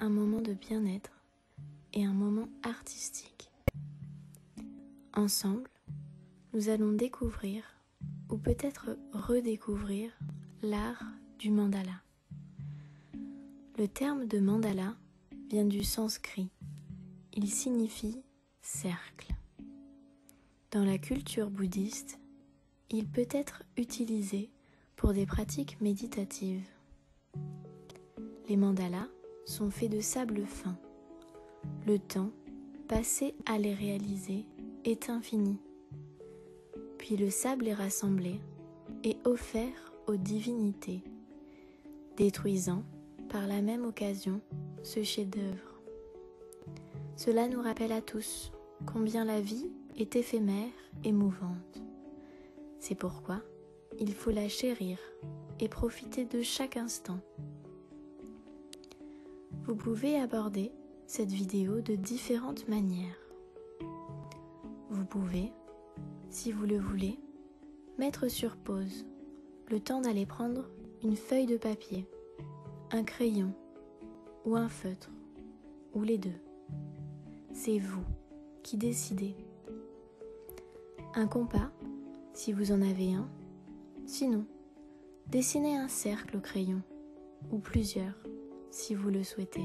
un moment de bien-être et un moment artistique. Ensemble, nous allons découvrir ou peut-être redécouvrir l'art du mandala. Le terme de mandala vient du sanskrit. Il signifie cercle. Dans la culture bouddhiste, il peut être utilisé pour des pratiques méditatives. Les mandalas sont faits de sable fin. Le temps passé à les réaliser est infini. Puis le sable est rassemblé et offert aux divinités, détruisant par la même occasion ce chef-d'œuvre. Cela nous rappelle à tous combien la vie est éphémère et mouvante. C'est pourquoi il faut la chérir et profiter de chaque instant. Vous pouvez aborder cette vidéo de différentes manières. Vous pouvez, si vous le voulez, mettre sur pause le temps d'aller prendre une feuille de papier, un crayon ou un feutre, ou les deux. C'est vous qui décidez. Un compas, si vous en avez un. Sinon, dessinez un cercle au crayon, ou plusieurs, si vous le souhaitez.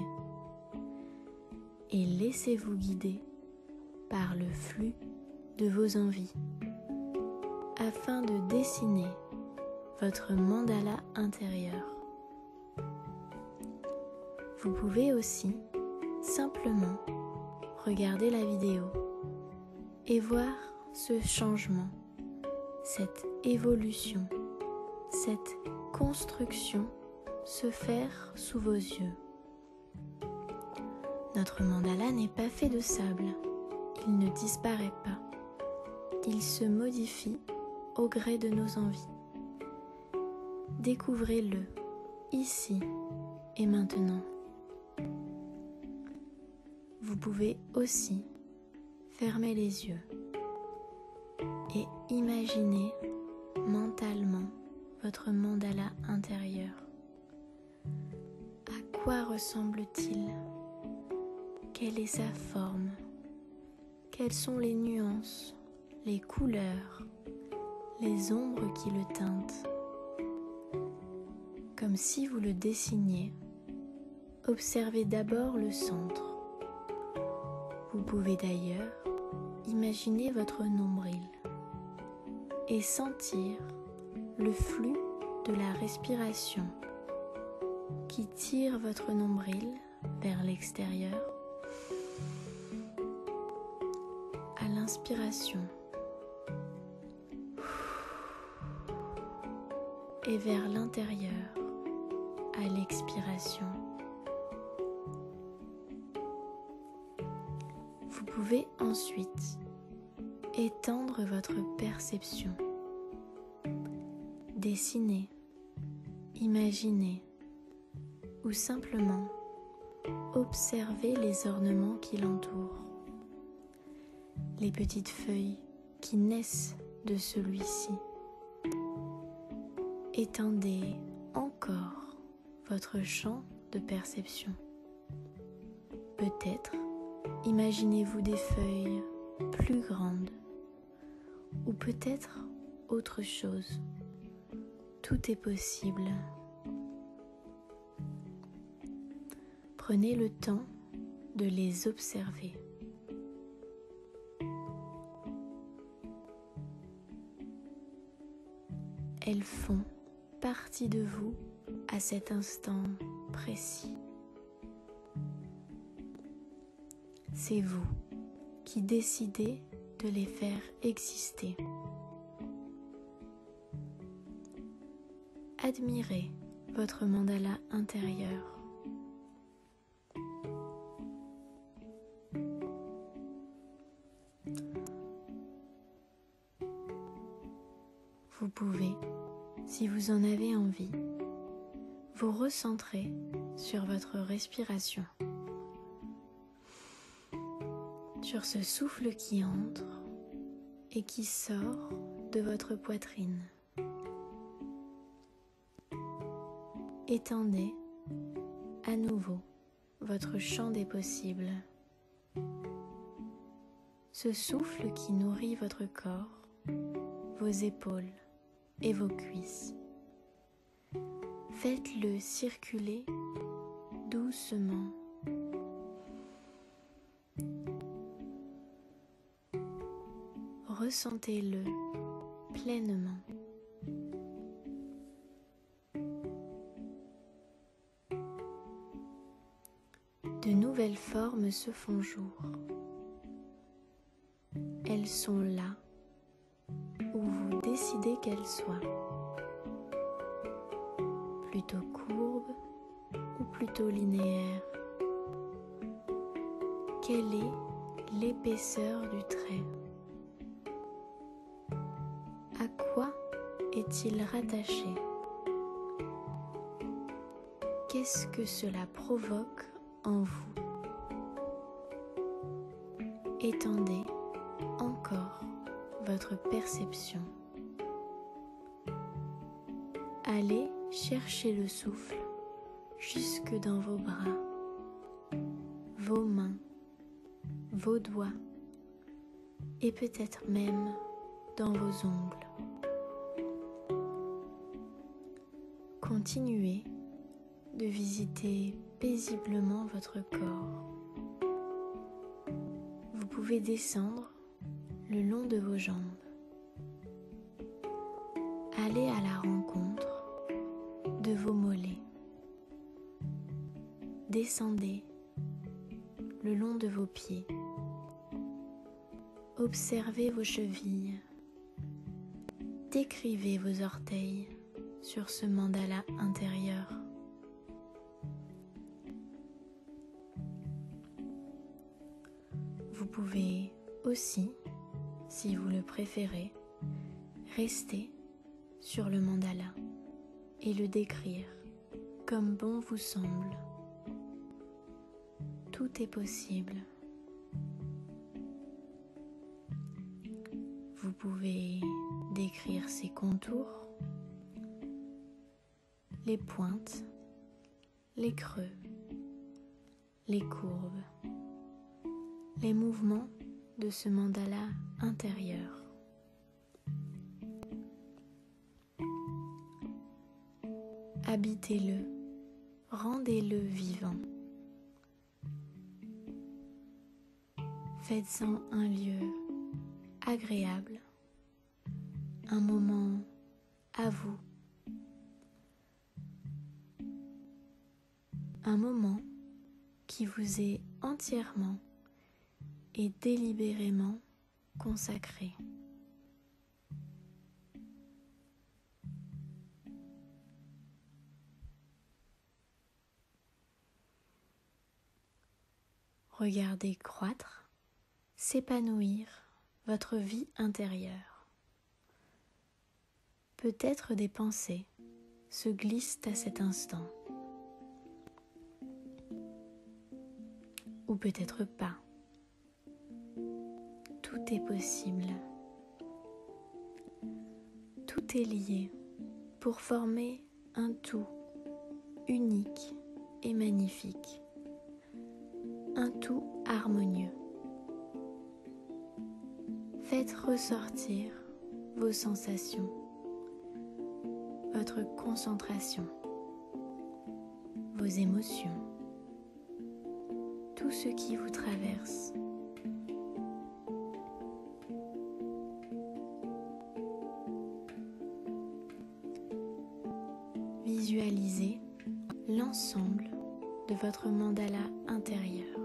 Et laissez-vous guider par le flux de vos envies, afin de dessiner votre mandala intérieur. Vous pouvez aussi simplement regarder la vidéo et voir ce changement, cette évolution, cette construction se faire sous vos yeux. Notre mandala n'est pas fait de sable, il ne disparaît pas, il se modifie au gré de nos envies. Découvrez-le ici et maintenant. Vous pouvez aussi fermer les yeux et imaginer mentalement votre mandala intérieur. À quoi ressemble-t-il? Quelle est sa forme? Quelles sont les nuances, les couleurs, les ombres qui le teintent? Comme si vous le dessiniez, observez d'abord le centre. Vous pouvez d'ailleurs imaginer votre nombril et sentir le flux de la respiration qui tire votre nombril vers l'extérieur à l'inspiration et vers l'intérieur à l'expiration. Vous pouvez ensuite étendre votre perception, dessiner, imaginer ou simplement observer les ornements qui l'entourent, les petites feuilles qui naissent de celui-ci. Étendez encore votre champ de perception. Peut-être imaginez-vous des feuilles plus grandes ou peut-être autre chose. Tout est possible. Prenez le temps de les observer. Elles font partie de vous à cet instant précis. C'est vous qui décidez de les faire exister. Admirez votre mandala intérieur. Vous pouvez, si vous en avez envie, vous recentrer sur votre respiration, sur ce souffle qui entre et qui sort de votre poitrine. Étendez à nouveau votre champ des possibles. Ce souffle qui nourrit votre corps, vos épaules et vos cuisses. Faites-le circuler doucement. Ressentez-le pleinement. De nouvelles formes se font jour. Elles sont là où vous décidez qu'elles soient. Plutôt courbes ou plutôt linéaires. Quelle est l'épaisseur du trait? À quoi est-il rattaché? Qu'est-ce que cela provoque en vous? Étendez encore votre perception. Allez chercher le souffle jusque dans vos bras, vos mains, vos doigts et peut-être même dans vos ongles. Continuez de visiter paisiblement votre corps. Vous pouvez descendre le long de vos jambes. Allez à la rencontre de vos mollets. Descendez le long de vos pieds. Observez vos chevilles. Décrivez vos orteils sur ce mandala intérieur. Vous pouvez aussi, si vous le préférez, rester sur le mandala et le décrire comme bon vous semble. Tout est possible. Vous pouvez décrire ses contours, les pointes, les creux, les courbes, les mouvements de ce mandala intérieur. Habitez-le, rendez-le vivant. Faites-en un lieu agréable, un moment à vous, un moment qui vous est entièrement et délibérément consacré. Regardez croître, s'épanouir votre vie intérieure. Peut-être des pensées se glissent à cet instant. Ou peut-être pas. Tout est possible. Tout est lié pour former un tout unique et magnifique. Un tout harmonieux. Faites ressortir vos sensations, votre concentration, vos émotions, tout ce qui vous traverse. Visualisez l'ensemble de votre mandala intérieur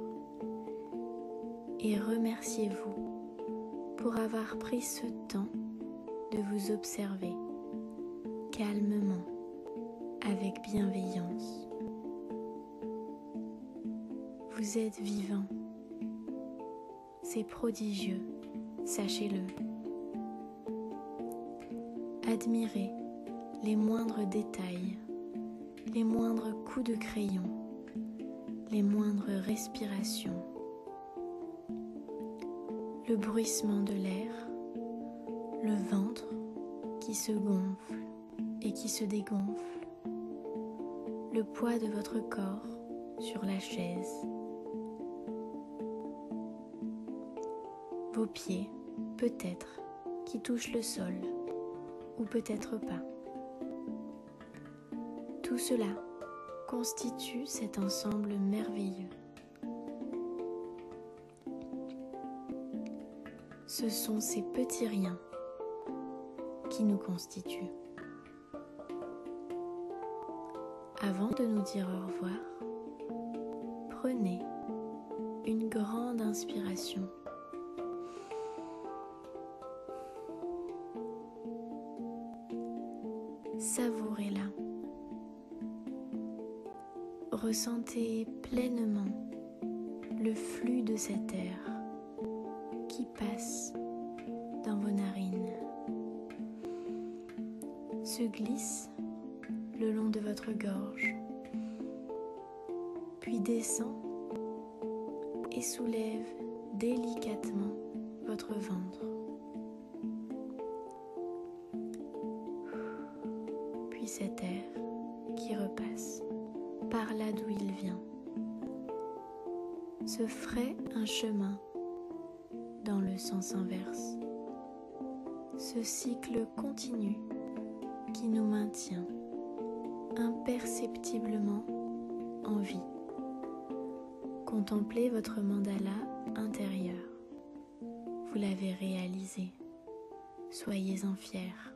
et remerciez-vous pour avoir pris ce temps de vous observer calmement, avec bienveillance. Vous êtes vivant, c'est prodigieux, sachez-le. Admirez les moindres détails, les moindres coups de crayon, les moindres respirations, le bruissement de l'air, le ventre qui se gonfle et qui se dégonfle, le poids de votre corps sur la chaise. Vos pieds, peut-être, qui touchent le sol, ou peut-être pas. Tout cela constitue cet ensemble merveilleux. Ce sont ces petits riens qui nous constituent. Avant de nous dire au revoir, prenez une grande inspiration. Savourez-la. Ressentez pleinement le flux de cet air qui passe dans vos narines, se glisse le long de votre gorge, puis descend et soulève délicatement votre ventre. Puis cet air qui repasse par là d'où il vient se ferait un chemin dans le sens inverse. Ce cycle continu qui nous maintient imperceptiblement en vie. Contemplez votre mandala intérieur. Vous l'avez réalisé. Soyez-en fiers.